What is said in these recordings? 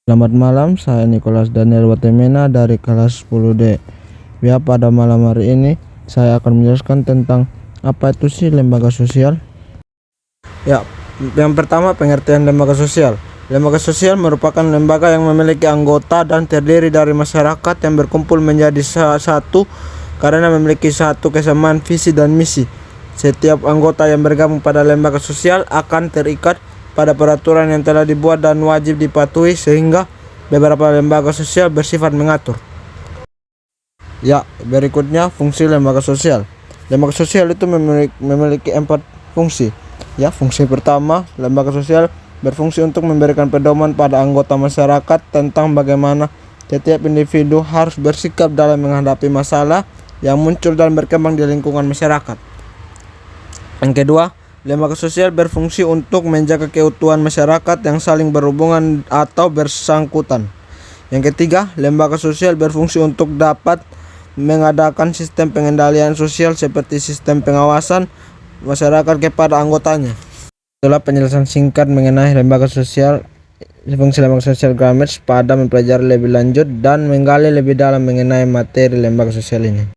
Selamat malam, saya Nicholas Daniel Watemena dari kelas 10D. Ya, pada malam hari ini saya akan menjelaskan tentang apa itu sih lembaga sosial. Ya, yang pertama pengertian lembaga sosial. Lembaga sosial merupakan lembaga yang memiliki anggota dan terdiri dari masyarakat yang berkumpul menjadi satu karena memiliki satu kesamaan visi dan misi. Setiap anggota yang bergabung pada lembaga sosial akan terikat pada peraturan yang telah dibuat dan wajib dipatuhi, sehingga beberapa lembaga sosial bersifat mengatur. Ya, berikutnya fungsi lembaga sosial. Lembaga sosial itu memiliki 4 fungsi. Ya, fungsi pertama, lembaga sosial berfungsi untuk memberikan pedoman pada anggota masyarakat tentang bagaimana setiap individu harus bersikap dalam menghadapi masalah yang muncul dan berkembang di lingkungan masyarakat. Yang kedua, lembaga sosial berfungsi untuk menjaga keutuhan masyarakat yang saling berhubungan atau bersangkutan. Yang ketiga, lembaga sosial berfungsi untuk dapat mengadakan sistem pengendalian sosial seperti sistem pengawasan masyarakat kepada anggotanya. Itulah penjelasan singkat mengenai lembaga sosial, fungsi lembaga sosial Grammars pada mempelajari lebih lanjut dan menggali lebih dalam mengenai materi lembaga sosial ini.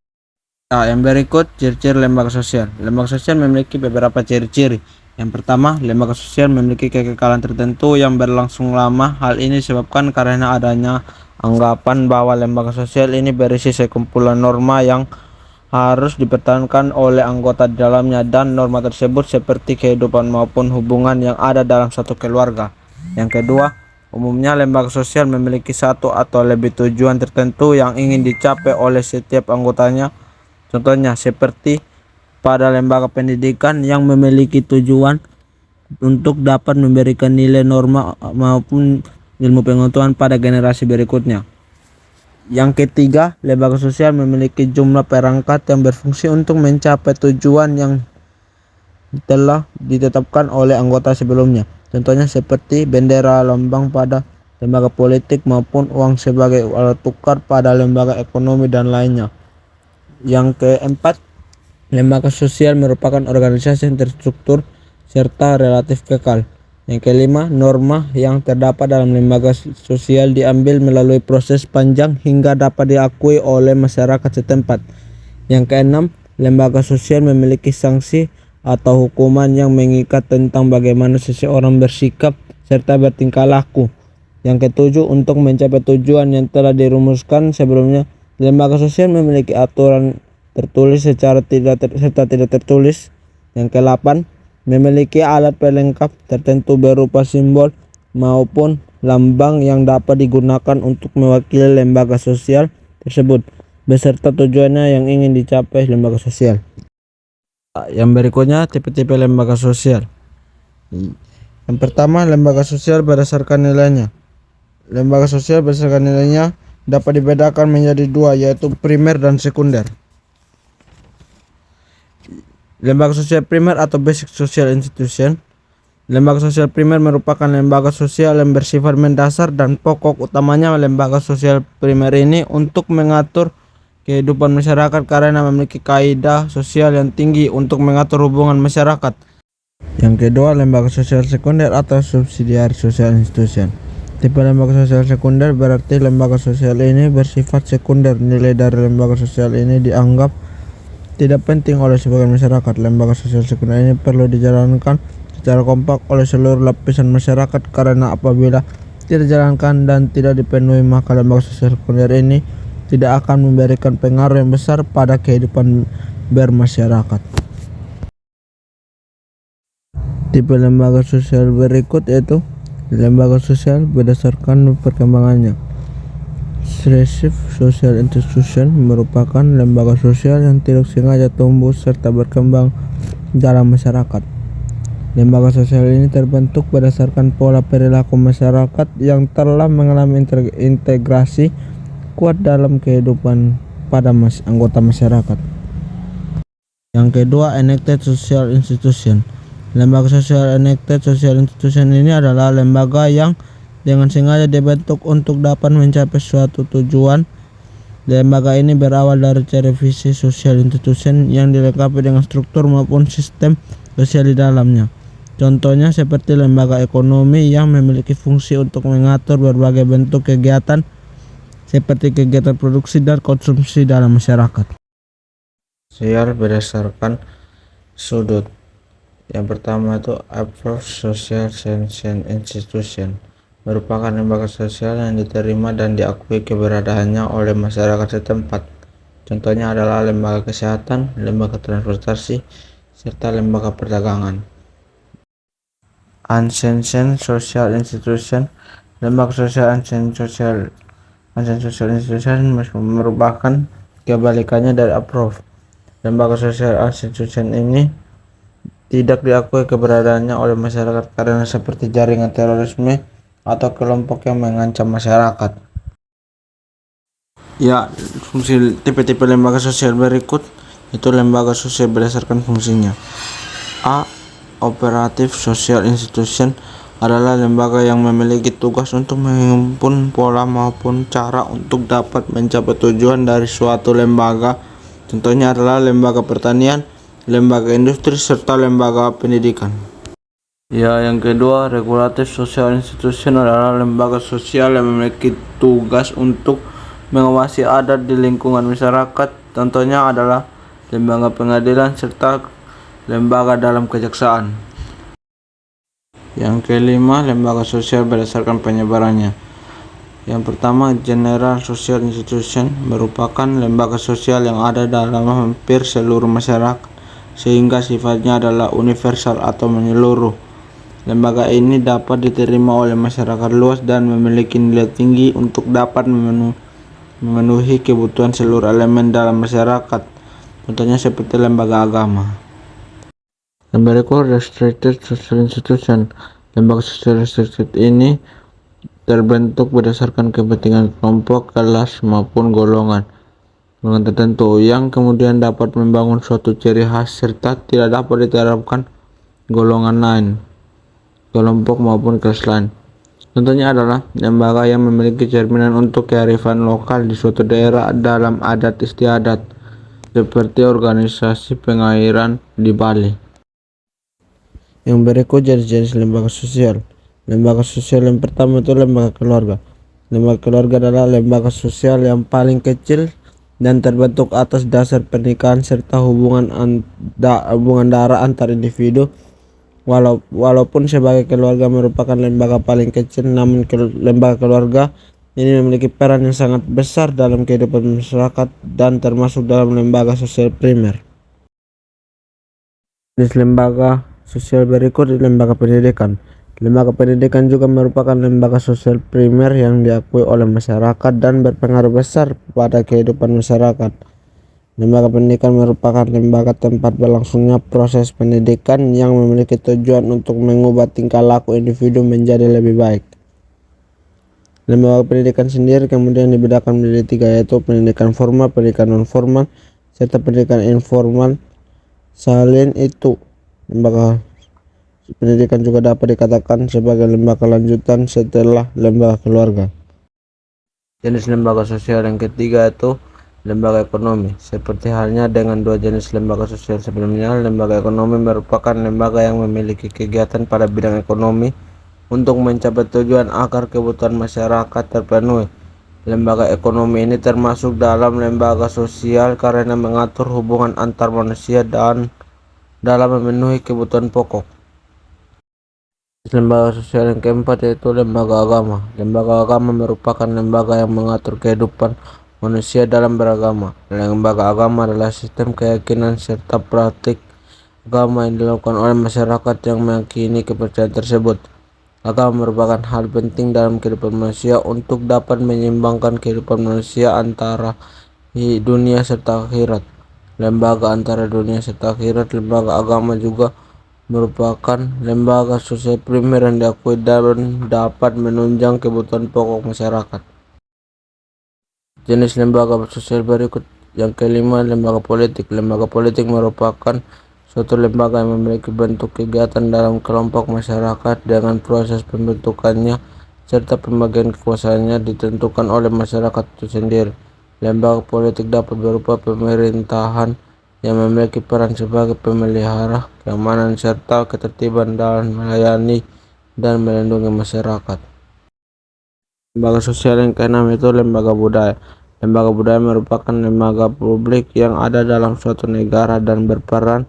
Nah, yang berikut ciri-ciri lembaga sosial. Lembaga sosial memiliki beberapa ciri-ciri. Yang pertama, lembaga sosial memiliki kekekalan tertentu yang berlangsung lama. Hal ini disebabkan karena adanya anggapan bahwa lembaga sosial ini berisi sekumpulan norma yang harus dipertahankan oleh anggota di dalamnya, dan norma tersebut seperti kehidupan maupun hubungan yang ada dalam satu keluarga. Yang kedua, umumnya lembaga sosial memiliki satu atau lebih tujuan tertentu yang ingin dicapai oleh setiap anggotanya. Contohnya seperti pada lembaga pendidikan yang memiliki tujuan untuk dapat memberikan nilai norma maupun ilmu pengetahuan pada generasi berikutnya. Yang ketiga, lembaga sosial memiliki jumlah perangkat yang berfungsi untuk mencapai tujuan yang telah ditetapkan oleh anggota sebelumnya. Contohnya seperti bendera, lambang pada lembaga politik, maupun uang sebagai alat tukar pada lembaga ekonomi dan lainnya. Yang keempat, lembaga sosial merupakan organisasi yang terstruktur serta relatif kekal. Yang kelima, norma yang terdapat dalam lembaga sosial diambil melalui proses panjang hingga dapat diakui oleh masyarakat setempat. Yang keenam, lembaga sosial memiliki sanksi atau hukuman yang mengikat tentang bagaimana seseorang bersikap serta bertingkah laku. Yang ketujuh, untuk mencapai tujuan yang telah dirumuskan sebelumnya, lembaga sosial memiliki aturan tertulis serta tidak tertulis. Yang ke-8, memiliki alat pelengkap tertentu berupa simbol maupun lambang yang dapat digunakan untuk mewakili lembaga sosial tersebut beserta tujuannya yang ingin dicapai lembaga sosial. Yang berikutnya, tipe-tipe lembaga sosial. Yang pertama, lembaga sosial berdasarkan nilainya. Lembaga sosial berdasarkan nilainya dapat dibedakan menjadi dua, yaitu primer dan sekunder. Lembaga sosial primer atau basic social institution. Lembaga sosial primer merupakan lembaga sosial yang bersifat mendasar, dan pokok utamanya lembaga sosial primer ini untuk mengatur kehidupan masyarakat karena memiliki kaidah sosial yang tinggi untuk mengatur hubungan masyarakat. Yang kedua, lembaga sosial sekunder atau subsidiary social institution. Tipe lembaga sosial sekunder berarti lembaga sosial ini bersifat sekunder. Nilai dari lembaga sosial ini dianggap tidak penting oleh sebagian masyarakat. Lembaga sosial sekunder ini perlu dijalankan secara kompak oleh seluruh lapisan masyarakat, karena apabila tidak dijalankan dan tidak dipenuhi, maka lembaga sosial sekunder ini tidak akan memberikan pengaruh yang besar pada kehidupan bermasyarakat. Tipe lembaga sosial berikut yaitu lembaga sosial berdasarkan perkembangannya. Recessive social institution merupakan lembaga sosial yang tidak sengaja tumbuh serta berkembang dalam masyarakat. Lembaga sosial ini terbentuk berdasarkan pola perilaku masyarakat yang telah mengalami integrasi kuat dalam kehidupan pada anggota masyarakat. Yang kedua, enacted social institution. Lembaga sosial enacted social institution ini adalah lembaga yang dengan sengaja dibentuk untuk dapat mencapai suatu tujuan. Lembaga ini berawal dari ciri visi social institution yang dilengkapi dengan struktur maupun sistem sosial di dalamnya. Contohnya seperti lembaga ekonomi yang memiliki fungsi untuk mengatur berbagai bentuk kegiatan seperti kegiatan produksi dan konsumsi dalam masyarakat. Sosial berdasarkan sudut. Yang pertama itu approach social science institution, merupakan lembaga sosial yang diterima dan diakui keberadaannya oleh masyarakat setempat. Contohnya adalah lembaga kesehatan, lembaga transportasi, serta lembaga perdagangan. Unsanctioned social institution, lembaga sosial unsanctioned social institution merupakan kebalikannya dari approve. Lembaga sosial unsanctioned ini tidak diakui keberadaannya oleh masyarakat karena seperti jaringan terorisme atau kelompok yang mengancam masyarakat. Ya, fungsi tipe-tipe lembaga sosial berikut itu lembaga sosial berdasarkan fungsinya. A. Operative social institution adalah lembaga yang memiliki tugas untuk menghimpun pola maupun cara untuk dapat mencapai tujuan dari suatu lembaga. Contohnya adalah lembaga pertanian, lembaga industri, serta lembaga pendidikan. Ya, yang kedua, regulative social institution adalah lembaga sosial yang memiliki tugas untuk mengawasi adat di lingkungan masyarakat. Contohnya adalah lembaga pengadilan serta lembaga dalam kejaksaan. Yang kelima, lembaga sosial berdasarkan penyebarannya. Yang pertama, general social institution merupakan lembaga sosial yang ada dalam hampir seluruh masyarakat sehingga sifatnya adalah universal atau menyeluruh. Lembaga ini dapat diterima oleh masyarakat luas dan memiliki nilai tinggi untuk dapat memenuhi kebutuhan seluruh elemen dalam masyarakat. Contohnya seperti lembaga agama. Yang berikut, restricted social institution. Lembaga sosial restricted ini terbentuk berdasarkan kepentingan kelompok, kelas maupun golongan tertentu yang kemudian dapat membangun suatu ciri khas serta tidak dapat diterapkan golongan lain, kelompok maupun kelas lain. Contohnya adalah lembaga yang memiliki cerminan untuk kearifan lokal di suatu daerah dalam adat istiadat, seperti organisasi pengairan di Bali. Yang berikut jenis-jenis lembaga sosial. Lembaga sosial yang pertama itu lembaga keluarga. Lembaga keluarga adalah lembaga sosial yang paling kecil dan terbentuk atas dasar pernikahan serta hubungan darah antar individu. Walaupun sebagai keluarga merupakan lembaga paling kecil, namun lembaga keluarga ini memiliki peran yang sangat besar dalam kehidupan masyarakat dan termasuk dalam lembaga sosial primer. Jenis lembaga sosial berikut lembaga pendidikan. Lembaga pendidikan juga merupakan lembaga sosial primer yang diakui oleh masyarakat dan berpengaruh besar pada kehidupan masyarakat. Lembaga pendidikan merupakan lembaga tempat berlangsungnya proses pendidikan yang memiliki tujuan untuk mengubah tingkah laku individu menjadi lebih baik. Lembaga pendidikan sendiri kemudian dibedakan menjadi tiga, yaitu pendidikan formal, pendidikan non formal, serta pendidikan informal. Selain itu, lembaga pendidikan juga dapat dikatakan sebagai lembaga lanjutan setelah lembaga keluarga. Jenis lembaga sosial yang ketiga itu lembaga ekonomi. Seperti halnya dengan dua jenis lembaga sosial sebelumnya, lembaga ekonomi merupakan lembaga yang memiliki kegiatan pada bidang ekonomi untuk mencapai tujuan agar kebutuhan masyarakat terpenuhi. Lembaga ekonomi ini termasuk dalam lembaga sosial karena mengatur hubungan antar manusia dan dalam memenuhi kebutuhan pokok. Lembaga sosial yang keempat yaitu lembaga agama. Lembaga agama merupakan lembaga yang mengatur kehidupan manusia dalam beragama. Lembaga agama adalah sistem keyakinan serta praktik agama yang dilakukan oleh masyarakat yang meyakini kepercayaan tersebut. Agama merupakan hal penting dalam kehidupan manusia untuk dapat menyeimbangkan kehidupan manusia antara dunia serta akhirat. Lembaga antara dunia serta akhirat, lembaga agama juga merupakan lembaga sosial primer yang diakui dan dapat menunjang kebutuhan pokok masyarakat. Jenis lembaga sosial berikut. Yang kelima, lembaga politik. Lembaga politik merupakan suatu lembaga yang memiliki bentuk kegiatan dalam kelompok masyarakat dengan proses pembentukannya serta pembagian kekuasaannya ditentukan oleh masyarakat itu sendiri. Lembaga politik dapat berupa pemerintahan, yang memiliki peran sebagai pemelihara keamanan serta ketertiban dalam melayani dan melindungi masyarakat. Lembaga sosial yang keenam itu lembaga budaya. Lembaga budaya merupakan lembaga publik yang ada dalam suatu negara dan berperan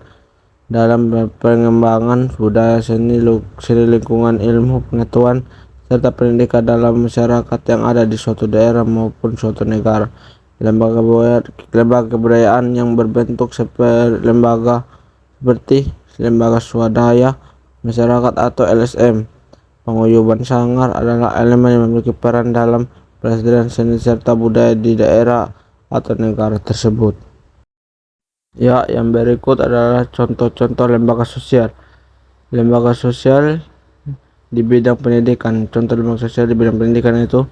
dalam pengembangan budaya, seni lingkungan, ilmu pengetahuan, serta pendidikan dalam masyarakat yang ada di suatu daerah maupun suatu negara. Lembaga kebudayaan yang berbentuk seperti lembaga swadaya masyarakat atau LSM. Paguyuban sanggar adalah elemen yang memiliki peran dalam pelestarian seni serta budaya di daerah atau negara tersebut. Ya, yang berikut adalah contoh-contoh lembaga sosial. Lembaga sosial di bidang pendidikan. Contoh lembaga sosial di bidang pendidikan itu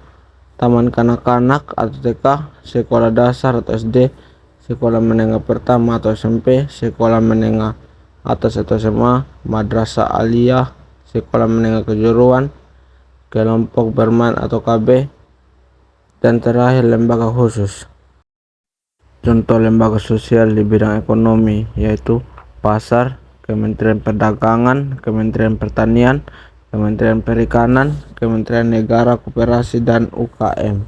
taman kanak-kanak atau TK, sekolah dasar atau SD, sekolah menengah pertama atau SMP, sekolah menengah atas atau SMA, madrasah aliyah, sekolah menengah kejuruan, kelompok bermain atau KB, dan terakhir lembaga khusus. Contoh lembaga sosial di bidang ekonomi yaitu pasar, Kementerian Perdagangan, Kementerian Pertanian, Kementerian Perikanan, Kementerian Negara Koperasi, dan UKM.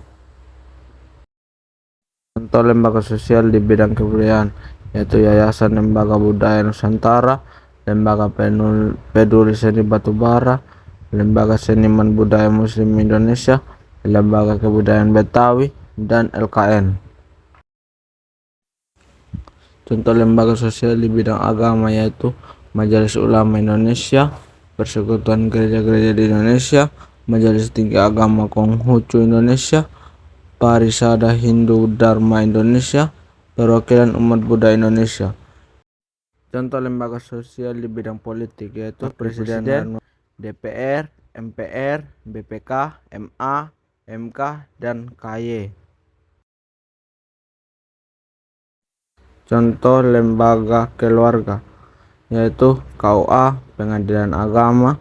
Contoh lembaga sosial di bidang kebudayaan yaitu Yayasan Lembaga Budaya Nusantara, Lembaga Peduli Seni Batubara, Lembaga Seniman Budaya Muslim Indonesia, Lembaga Kebudayaan Betawi, dan LKN. Contoh lembaga sosial di bidang agama yaitu Majelis Ulama Indonesia, Persekutuan Gereja-Gereja di Indonesia, Majelis Tinggi Agama Konghucu Indonesia, Parisada Hindu Dharma Indonesia, Perwakilan Umat Buddha Indonesia. Contoh lembaga sosial di bidang politik yaitu Presiden, DPR, MPR, BPK, MA, MK, dan KY. Contoh lembaga keluarga yaitu KUA, Pengadilan Agama,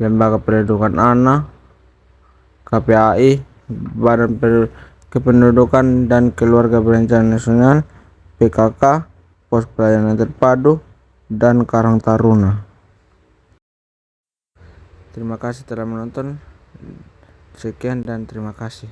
Lembaga Perlindungan Anak, KPAI, Badan Kependudukan dan Keluarga Berencana Nasional, PKK, Pos Pelayanan Terpadu, dan Karang Taruna. Terima kasih telah menonton. Sekian dan terima kasih.